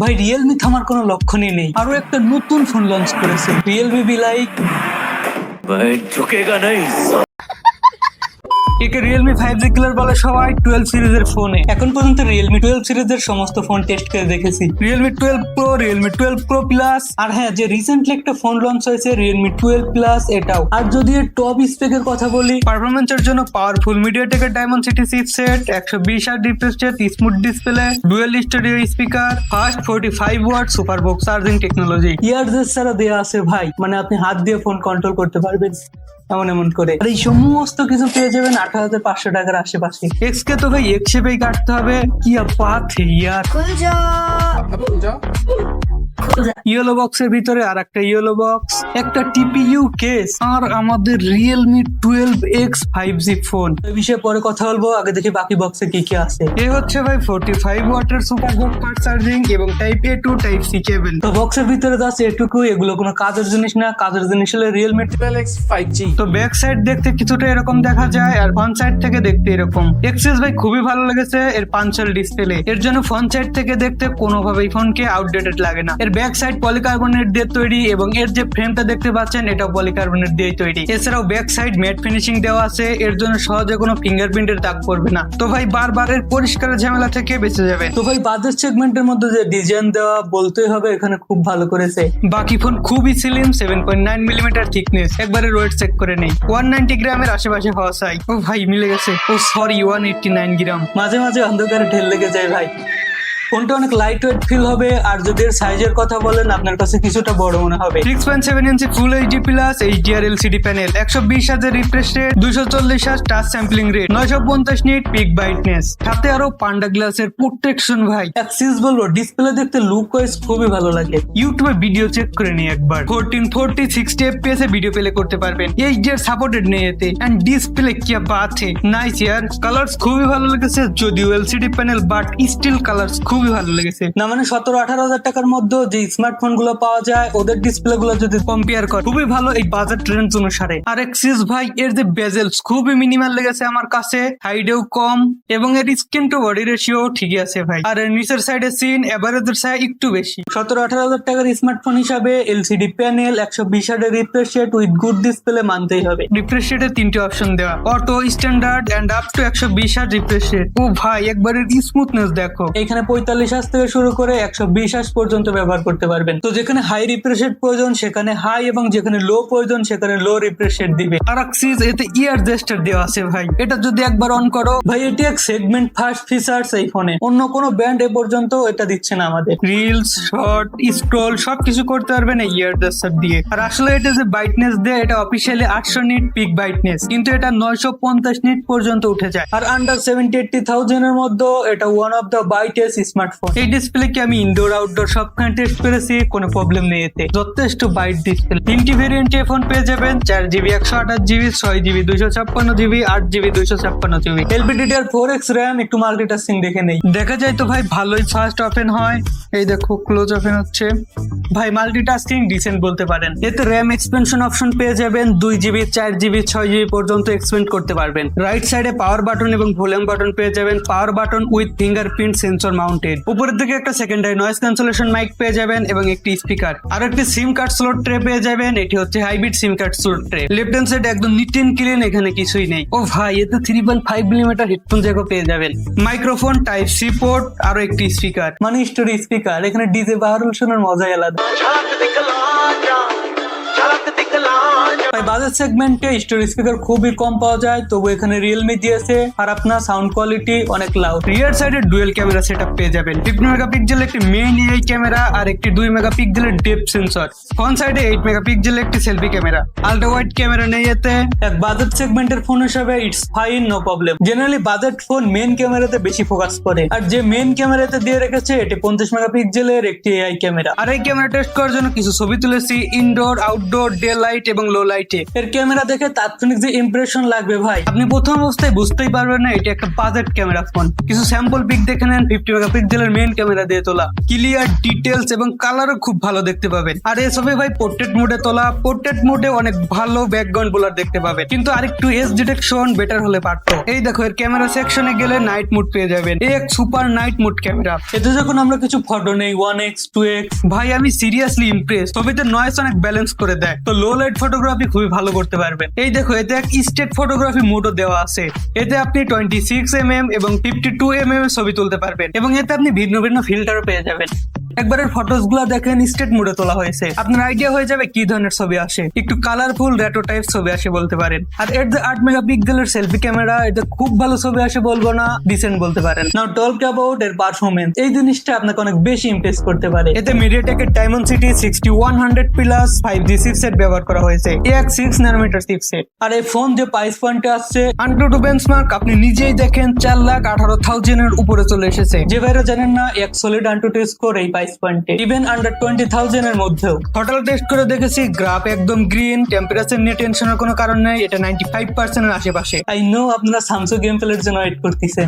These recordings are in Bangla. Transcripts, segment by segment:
ভাই রিয়েলমি থামার কোনো লক্ষণই নেই, আরো একটা নতুন ফোন লঞ্চ করেছে রিয়েলমি বি লাইক भाई झुकेगा नहीं। একে রিয়েলমি 5G কিলার বলে সবাই 12 সিরিজের ফোনে। এখন পর্যন্ত রিয়েলমি 12 সিরিজের সমস্ত ফোন টেস্ট করে দেখেছি, Realme 12 pro, Realme 12 pro plus, আর হ্যাঁ যে রিসেন্টলি একটা ফোন লঞ্চ হয়েছে রিয়েলমি 12 প্লাস এটাও। আর যদি এর টপ স্পেকের কথা বলি, পারফরমেন্সের জন্য পাওয়ারফুল মিডিয়াটেকের Dimensity chipset, 120 hertz refresh rate, smooth display, dual studio speaker, fast 45 watt super বক্স চার্জিং টেকনোলজি, ইয়ারজেস ছাড়া দেয়া আছে ভাই, মানে আপনি হাত দিয়ে ফোন কন্ট্রোল করতে পারবেন এমন এমন করে। আর এই সমস্ত কিছু পেয়ে যাবেন 18,500 টাকার আশেপাশে। এক্স কে তো ভাই এক্স শেপেই কাটতে হবে, কি বাত হে ইয়ার। ইয়েলো বক্সের ভিতরে আর একটা ইয়েলো বক্স, একটা টিপিইউ কেস, আর আমাদের রিয়েলমি 12X 5G ফোন। এই বিষয়ে পরে কথা বলবো, আগে দেখি বাকি বক্সে কি কি আছে। এ হচ্ছে ভাই 45 ওয়াটের সুপার বক্স ফাস্ট চার্জিং এবং type A to type C cable. তো বক্সের ভিতরে আছে এটুকু, এগুলো কোনো কাজের জিনিস না, কাজের জিনিস হলো রিয়েলমি 12X 5G। তো ব্যাক সাইড দেখতে কিছুটা এরকম দেখা যায়, আর ফ্রন্ট সাইড থেকে দেখতে এরকম। এক্সেস ভাই খুবই ভালো লেগেছে এর পাঞ্চাল ডিসপ্লে, এর জন্য ফ্রন্ট সাইড থেকে দেখতে কোনোভাবেই ফোনকে আউটডেটেড লাগে না। এর ব্যাক সাইড পলিকার্বনেট দিয়ে তৈরি এবং এর যে ফ্রেমটা দেখতে পাচ্ছেন এটাও পলিকার্বনেট দিয়ে তৈরি। এছাড়াও ব্যাক সাইড ম্যাট ফিনিশিং দেওয়া আছে, এর জন্য সহজে কোনো ফিঙ্গারপ্রিন্টের দাগ পড়বে না। তো ভাই বারবার এর পরিষ্কারের ঝামেলা থেকে বেঁচে যাবে। তো ভাই বাজেট সেগমেন্টের মধ্যে যে ডিজাইন দেওয়া বলতেই হবে এখানে খুব ভালো করেছে। বাকি ফোন খুবই স্লিম, 7.9 মিলিমিটার থিকনেস, একবারে ওয়েট চেক করে নেই, 190 গ্রামের আশেপাশে হওয়া চাই। ও ভাই মিলে গেছে, ও সরি 189 গ্রাম। মাঝে মাঝে অন্ধকারে ঢেল লেগে যায় ভাই। ফোনটা অনেক লাইট ওয়েট ফিল হবে, আর যদি এর সাইজের কথা বলেন আপনার কাছে কিছুটা বড় মনে হবে। 6.7 inch full HD plus HDR LCD panel, 120 hertz refresh rate, 240 hertz touch sampling rate, 950 nit peak brightness, সাথে আরো পান্ডা গ্লাসের প্রোটেকশন। ভাই অ্যাক্সিস বলবো ডিসপ্লে দেখতে লুক ওয়াইজ খুবই ভালো লাগে। ইউটিউবে ভিডিও চেক করে নিই একবার, 1440 60 fps এ ভিডিও প্লে করতে পারবেন। এইচডিআর সাপোর্টেড নেই এতে, এন্ড ডিসপ্লে কি বাত হে, নাইস ইয়ার। কালারস খুবই ভালো লেগেছে, যদিও LCD panel but still colours খুবই ভালো লেগেছে। না মানে 17-18 হাজার টাকার মধ্যে যে স্মার্টফোন গুলো পাওয়া যায় ওদের ডিসপ্লে গুলো যদি কম্পেয়ার করে খুবই ভালো এই বাজেট রেঞ্জ অনুসারে। আর এক্সিস ভাই এর যে বেজেলস খুবই মিনিমাল লেগেছে আমার কাছে, হাইডেও কম এবং এর স্ক্রিন টু বডি রেশিও ঠিকই আছে ভাই। আর এর নিচের সাইডে সিন এভারেজের সাইড একটু বেশি। 17-18 হাজার টাকার স্মার্টফোন হিসাবে LCD panel, 120 hertz refresh rate with good display মানতেই হবে। রিফ্রেশ রেটে 3টে অপশন দেওয়া, auto, standard and up to 120 hertz refresh rate. ও ভাই একবারে স্মুথনেস দেখো, এখানে 45 হার্জ থেকে শুরু করে 120 হার্জ পর্যন্ত ব্যবহার করতে পারবেন। তো যেখানে হাই রিফ্রেশ রেট প্রয়োজন সেখানে হাই, এবং যেখানে লো প্রয়োজন সেখানে লো রিফ্রেশ রেট দিবে। আর অ্যাক্সিস এতে ইয়ার জেস্টার দেওয়া আছে ভাই, এটা যদি একবার অন করো ভাই এটি এক সেগমেন্ট ফার্স্ট ফিচার্স এই ফোনে, অন্য কোনো ব্র্যান্ড এ পর্যন্ত এটা দিচ্ছে না আমাদের। রিলস, শর্ট, স্ক্রল সবকিছু করতে পারবেন এই ইয়ার জেস্টার দিয়ে। আর আসলে এটা যে ব্রাইটনেস দেয় এটা অফিসিয়ালি 800 নিট পিক ব্রাইটনেস, কিন্তু এটা 950 নিট পর্যন্ত উঠে যায়। আর আন্ডার 70-80,000 এর মধ্যে এটা one of the brightest smartphone. এই ডিসপ্লে কি আমি ইনডোর আউটডোর সবখানে টেস্ট করেছি, কোনো প্রবলেম নেই এতে, যথেষ্ট ব্রাইট ডিসপ্লে। 3টি ভেরিয়েন্টে ফোন পেয়ে যাবেন, 4GB 128GB, 6GB 256GB, 8GB 256GB। LPDDR4X RAM, একটু মাল্টিটাস্কিং দেখে নেই। দেখা যায় তো ভাই ভালোই ফাস্ট ওপেন হয়, এই দেখো ক্লোজ ওপেন হচ্ছে ভাই, মাল্টিটাস্কিং ডিসেন্ট বলতে পারেন। এতে RAM এক্সপেনশন অপশন পেয়ে যাবেন, 2GB 4GB 6GB পর্যন্ত এক্সপেন্ড করতে পারবেন। রাইট সাইডে পাওয়ার বাটন এবং ভলিউম বাটন পেয়ে যাবেন, power button with fingerprint sensor mounted. উপরের দিকে একটা সেকেন্ডারি নয়েজ ক্যান্সেলেশন মাইক পেয়ে যাবেন এবং একটি স্পিকার, আর একটি সিম কার্ড স্লট ট্রে পেয়ে যাবেন, এটি হচ্ছে হাইব্রিড সিম card slot tray. Left hand side একদম নিট এন্ড ক্লিন, এখানে কিছুই নেই। ও ভাই এতে 3.5 মিলিমিটার হেডফোন জ্যাকও পেয়ে যাবেন, মাইক্রোফোন, টাইপ সি পোর্ট, আরো একটি স্পিকার, মানে স্টোরি স্পিকার। এখানে ডিজে বাহারুল শোনার মজাই আলাদা। বাজেট সেগমেন্টে স্টোরি স্পিকার খুবই কম পাওয়া যায়, তবু এখানে রিয়েলমি দিয়েছে, আর আপনার সাউন্ড কোয়ালিটি অনেক লাউড। রিয়ার সাইডে ডুয়েল ক্যামেরা সেটআপ পেয়ে যাবেন, 50 মেগাপিক্সেল একটি মেইন এআই ক্যামেরা আর একটি 2 মেগাপিক্সেলের ডেপথ সেন্সর। ফ্রন্ট সাইডে 8 মেগাপিক্সেল একটি selfie camera, ultra wide camera নেই এতে। এক বাজেট সেগমেন্টের ফোন হিসেবে it's fine, no problem. Generally budget phone main ক্যামেরাতে বেশি ফোকাস করে, আর যে মেইন ক্যামেরাতে দিয়ে রেখেছে এটি 50 মেগাপিক্সেলের একটি এআই ক্যামেরা। আর এই ক্যামেরা টেস্ট করার জন্য কিছু ছবি তুলেছি, ইনডোর, আউটডোর, ডে লাইট এবং লো লাইট লাইটে। এর ক্যামেরা দেখে তাৎক্ষণিক যে ইমপ্রেশন লাগবে ভাই, আপনি প্রথম অবস্থায় বুঝতেই পারবেন না এটা একটা বাজেট ক্যামেরা ফোন। কিছু স্যাম্পল পিক দেখে নেন, 50 মেগাপিক্সেলের মেইন ক্যামেরা দিয়ে তোলা, ক্লিয়ার ডিটেলস এবং কালারও খুব ভালো দেখতে পাবেন। আর এই ছবি ভাই পোর্ট্রেট মোডে তোলা, পোর্ট্রেট মোডে অনেক ভালো ব্যাকগ্রাউন্ড ব্লার দেখতে পাবেন, কিন্তু আরেকটু এজ ডিটেকশন বেটার হলে পারতো। এই দেখো এর ক্যামেরা সেকশনে গেলে নাইট মোড পেয়ে যাবেন, এই এক সুপার নাইট মোড ক্যামেরা। এতে যখন আমরা কিছু ফটো নেই 1x 2x, ভাই আমি সিরিয়াসলি ইমপ্রেস। ছবিতে নয়েজ অনেক ব্যালেন্স করে দেয়, তো লো লাইট ফটোগ্রাফি খুবই ভালো করতে পারবেন। এই দেখো এতে এক স্টেট ফটোগ্রাফি মোডও দেওয়া আছে, এতে আপনি 26mm এবং 52mm এর ছবি তুলতে পারবেন, এবং এতে আপনি ভিন্ন ভিন্ন ফিল্টারও পেয়ে যাবেন। একবারের ফটোস গুলা দেখেন স্টেট মোডে তোলা হয়েছে, আপনার আইডিয়া হয়ে যাবে কি ধরনের ছবি আসে, একটু কালারফুল রেট্রো টাইপ ছবি আসে বলতে পারেন। আর এর যে 8 মেগাপিক্সেলের সেলফি ক্যামেরা, এটা খুব ভালো ছবি আসে বলবো না, ডিসেন্ট বলতে পারেন। নাও টক অ্যাবাউট এর পারফরমেন্স, এই জিনিসটা আপনাকে অনেক বেশি ইমপ্রেস করতে পারে। এতে মিডিয়াটেকের ডায়মন্ডসিটি 6100 প্লাস 5G চিপসেট ব্যবহার করা হয়েছে, এক 6 ন্যানোমিটার চিপসেট। আর এই ফোন যে প্রাইস পয়েন্টে আসছে AnTuTu বেঞ্চমার্ক আপনি নিজেই দেখেন 4,18,000 এর উপরে চলে এসেছে। যে বাইরে জানেন না, এক সলিড AnTuTu স্কোর এই প্রাইস পয়েন্টে, ইভেন আন্ডার 20,000 এর মধ্যেও। টোটাল টেস্ট করে দেখেছি, গ্রাফ একদম গ্রিন, টেম্পারেচার নিয়ে টেনশনের কোনো কারণ নেই, এটা 95% এর আশেপাশে। আই নো আপনারা স্যামসাং গেম প্লের জন্য ওয়েট করতেছেন।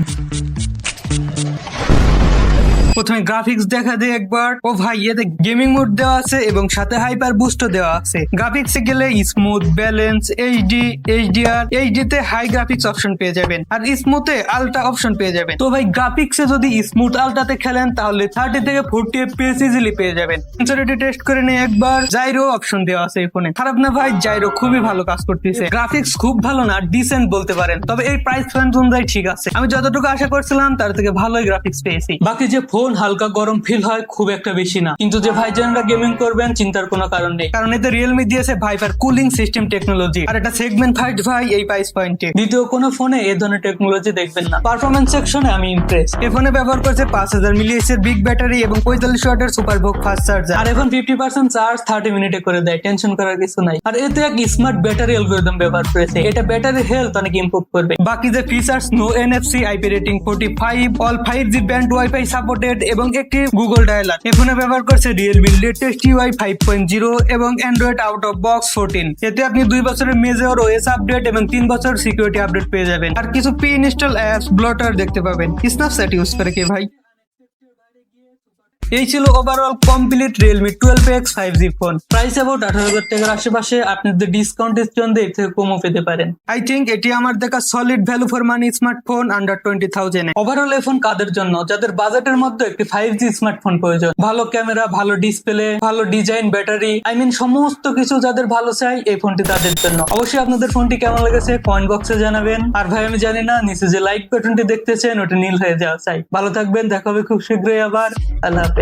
প্রথমে গ্রাফিক্স দেখা দেয় একবার। ও ভাই, এতে গেমিং মোড দেওয়া আছে এবং সাথে হাইপার বুস্টও দেওয়া আছে। গ্রাফিক্সে গেলে স্মুথ, ব্যালেন্স, এইচডি, এইচডিআর, এইচডিতে হাই গ্রাফিক্স অপশন পেয়ে যাবেন, আর স্মুথে আলট্রা অপশন পেয়ে যাবেন। তো ভাই গ্রাফিক্সে যদি স্মুথ আলট্রাতে খেলেন তাহলে 30 থেকে 40 FPS ইজিলি পেয়ে যাবেন। সেন্সরিটি টেস্ট করে নিয়ে একবার, জাইরো অপশন দেওয়া আছে এই ফোনে। খারাপ না ভাই, জাইরো খুবই ভালো কাজ করতেছে। গ্রাফিক্স খুব ভালো না, ডিসেন্ট বলতে পারেন, তবে এই প্রাইস পয়েন্ট অনুযায়ী ঠিক আছে। আমি যতটুকু আশা করছিলাম তার থেকে ভালোই গ্রাফিক্স পেয়েছি। বাকি যে ফোন হালকা গরম ফিল হয় খুব একটা বেশি না, কিন্তু যে ভাইজানরা গেমিং করবেন চিন্তার কোনো কারণ নেই, কারণ এতে রিয়েলমি দিয়েছে ভাইপার কুলিং সিস্টেম টেকনোলজি, আর এটা সেগমেন্ট ফাইট ভাই এই প্রাইস পয়েন্টে। দ্বিতীয় কোনো ফোনে এই ধরনের টেকনোলজি দেখবেন না। পারফরমেন্স সেকশনে আমি ইমপ্রেস। এই ফোনে ব্যবহার করছে 5000 mAh এর বিগ ব্যাটারি এবং 45 ওয়াটের সুপার ভোগ ফাস্ট চার্জার, আর এখন 50% চার্জ 30 মিনিটে করে দেয়, টেনশন করার কিছু নাই। আর এতে এক স্মার্ট ব্যাটারি অ্যালগরিদম ব্যবহার করেছে, এটা ব্যাটারি হেলথ অনেক ইমপ্রুভ করবে। বাকি যে features, no NFC, IP rating 45, all 5G band wifi supported এবং একটি গুগল ডায়ালার। এই ফোনে ব্যবহার করছে রিয়েলমি লেটেস্ট UI 5.0 এবং অ্যান্ড্রয়েড আউট অফ বক্স 14। এতে আপনি 2 বছরের মেজর OS আপডেট এবং 3 বছর সিকিউরিটি আপডেট পেয়ে যাবেন, আর কিছু প্রি ইনস্টল অ্যাপস ব্লটার দেখতে পাবেন। স্ন্যাপচ্যাট ইউজ করে কে ভাই? এই ছিল overall complete Realme 12X 5G phone. Price about 18,000 টাকার আশেপাশে। আপনাদের ডিসকাউন্টের জন্য এর থেকে কমও পেতে পারেন। আই থিঙ্ক এটি আমার দেখা solid value for money smartphone under 20,000 A. Overall এই ফোন কাদের জন্য? যাদের বাজেটের মধ্যে একটি 5G স্মার্টফোন প্রয়োজন, ভালো ক্যামেরা, ভালো ডিসপ্লে, ভালো ডিজাইন, ব্যাটারি, সমস্ত কিছু যাদের ভালো চাই, এই ফোনটি তাদের জন্য। অবশ্যই আপনাদের ফোনটি কেমন লেগেছে কমেন্ট বক্সে জানাবেন। আর ভাই আমি জানি না নিচে যে লাইক বাটনটি দেখতেছেন ওটা নীল হয়ে যাওয়া চাই। ভালো থাকবেন, দেখা হবে খুব শীঘ্রই আবার। আল্লাহ হাফেজ।